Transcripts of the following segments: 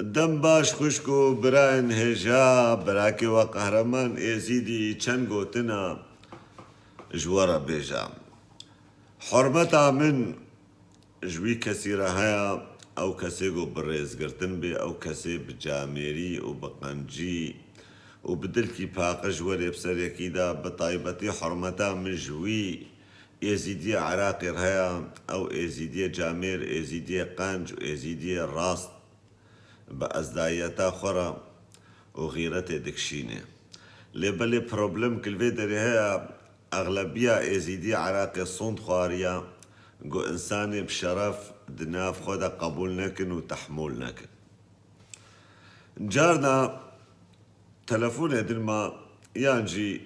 دم باش خوشکو براین هجا براکی و قهرمان ایزیدی چند گوتنا جوارا بیجا حرمتا من جوی کسی را هیا او کسی گو برزگرتن بی او کسی بجامیری و بقنجی و بدل کی پاقش وری بسر یکی دا بطایبتی حرمتا من جوی ایزیدی عراقی رهیا او ایزیدی جامیر ایزیدی قنج و ایزیدی راست بأزدايتا خورا وغيرته دكشينه لبلي بروبلم كل فيدري هي أغلبية إزيدي عراقي صوند خواريا جو إنساني بشرف دناف خودا قبول نكن وتحمل نكن جارنا تلفون هدلما يانجي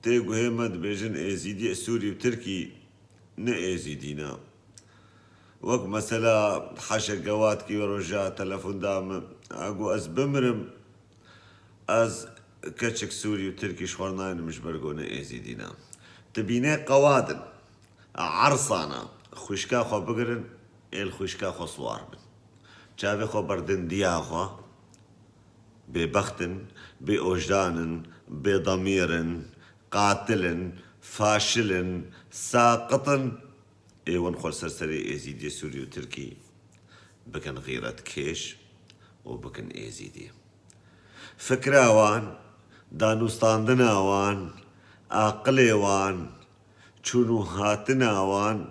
تيجو هيمد بيجن إزيدي سوري وتركي نا إزيدينا وقت مثلا حاشا قوات كي ورجع تلفون دام اقو از بمرم از كتشك سوري وتركي شورناين مش برقونا ايزيدينا تبيني قوادن عرصانا خوشكا خو بقرن الخوشكا خو صوار بن جابي خو بردن دياخو ببختن بأوجدان بضمير قاتل فاشل ساقط ايوان خول سرسري ايزيدي سوري وتركي بكن غيرة كيش وبكن ايزيدي فكرة وان دانوستاندنا وان عقلي وان چونو هاتنا وان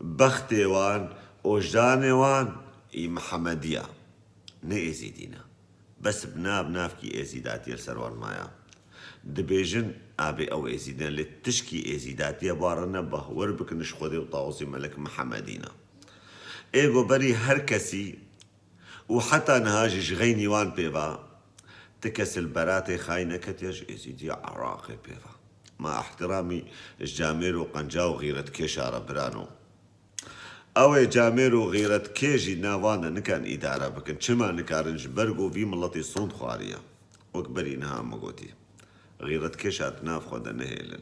بختي وان اوجداني وان اي محمدية نه ايزيدينا بس بناف كي ايزيداتي السروان مايا دبيجن ابي او ايزيدان لتشكي ايزيداتي بارنا بهور بكنش خودي وطاوسي ملك محمدينا ايغو بري هركسي وحتى نهاجي غيني وان بيبا تكس البراتي خاينة كتيج ايزيدي عراقي بيبا مع احترامي الجامير وقنجاو غيرة كيشارة برانو او جامير وغيرة كيجي ناوانا نكان ادارة بكن چما نكارنج برقو في ملطي صوند خواريا وكبري نها مقوتي غيرة كيشات ناف خود نهيلن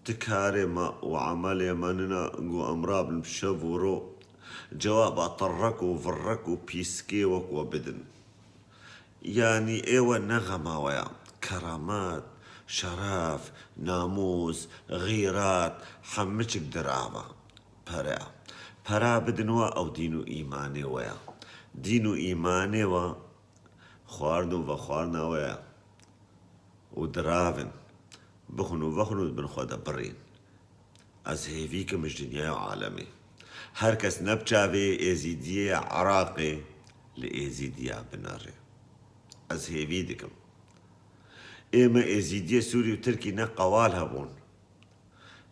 تكاري ما وعمالي مننا قو امراب المشافورو جواب اطرك وفرك وبيسكي وبدن يعني ايوه نغمة ويا كرامات شرف ناموس غيرات حمشك درابة برا بدنوا او دينو ايماني ويا دينو ايماني و خواردو وخوارنا ويا ودرافن بخنو بن خدا برين از هيفيك مش دنيا عالمي هركس نبجاوي ايزيدية عراقي لإيزيدية بناري از هيفيدكم ايما ايزيدية سوري وتركي نا قوال هبون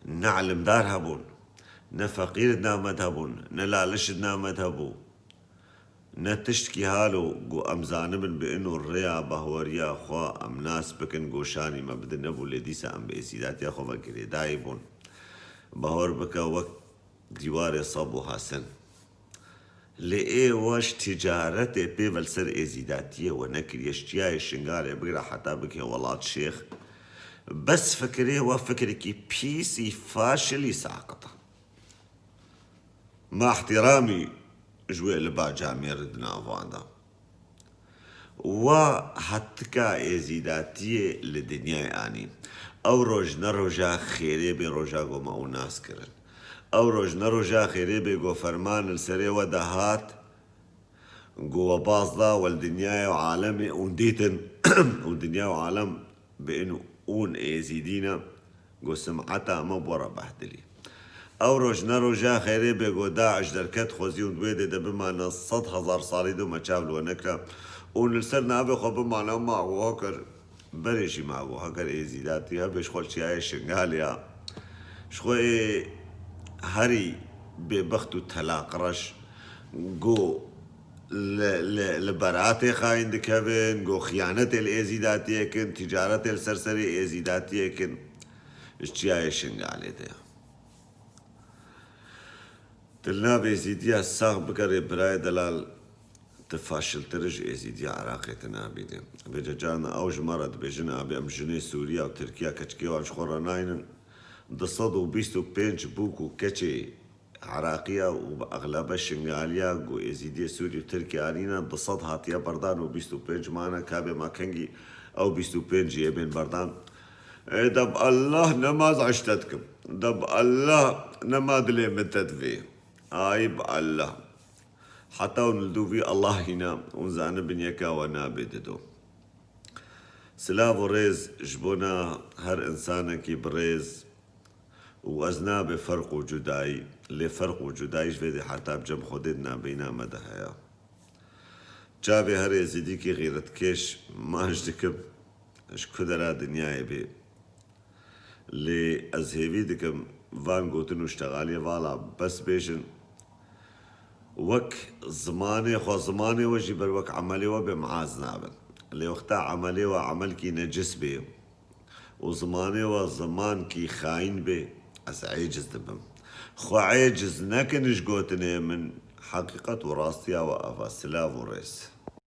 نا علمدار هبون نا فقير نامد هبون نا لالش نامد هبو نا تشتكي هالو قو امزانبن بانو الريا بهوريا خوا ام ناس بكن قوشاني ما بدن نبو لديسا ام بإسيدات يا خو فكري دايبون بهور بكا وقت ديواري صابو حسن لئي واش تجارتي بيفل سر ازيداتية ونكر يشتياي شنغالي بقرا حتى بكي ولاد شيخ بس فكري وفكري كي بيسي فاشلي ساقطة مع احترامي جوي لبا جامير ردنا فاندا وحتكا ازيداتية لدنيا اني او روج نروجا خيري بين روجا قوما وناس كرن او روج نروجا خيري بي قو فرمان السري ودهات قو باصدا والدنيا وعالمي ونديتن والدنيا وعالم بانو اون ازيدينا قو سمعتا مبورا بحدلي او روج نروجا خيري بي قو داعش دركت خوزي وندويدي دا بمعنى 100,000 صالي دو ما تشابل ونكرا ونرسلنا ابي خو بمعنى ما وهكر بريشي ما وهكر ازيداتي هبش خول شياي شنغاليا شخوي هري ببختو تلاقرش قو لبراتي خاين دكابن قو خيانتي الازيداتي كن تجارتي السرسري ازيداتي كن اشتياي شنغالي ده تلنا بازيديا الساق بكري براي دلال تفاشل ترج ازيديا عراقي تنابي دي بجاجانا اوج مرض بجنا بامجني سوريا وتركيا كتشكي وانش خورا ناينن دصدو بيستو بينج بوكو كتشي عراقية وأغلبها شنغالية وإزيدية سوري وتركي آلينا بصد هاتيا بردان وبيستو بينج معنا كابي ما كنجي أو بيستو بينج يبين بردان دب الله نماز عشتتكم دب الله نماد لي متدفي آيب الله حتى ونلدو في الله هنا ونزعنا بنيكا ونابددو سلاف وريز جبونا هر إنسانك بريز وأزنا بفرق وجداي لفرق وجداي جفيدي حتى بجم خددنا بينا مدهيا جابي هر يزيديكي غيرت كيش ما أجدكم اش كدرا دنياي بي لي أزهيبي دكم فان قوتن واشتغالي فالا بس بيشن وك زماني خو زماني وجي بروك عملي وبمعاز نابن اللي وقتا عملي وعمل كي نجس بي وزماني وزمان كي خاين بي أس عيجز دبم خو عيجز نكنش قوتني من حقيقة وراستيا وأفا سلاف وريس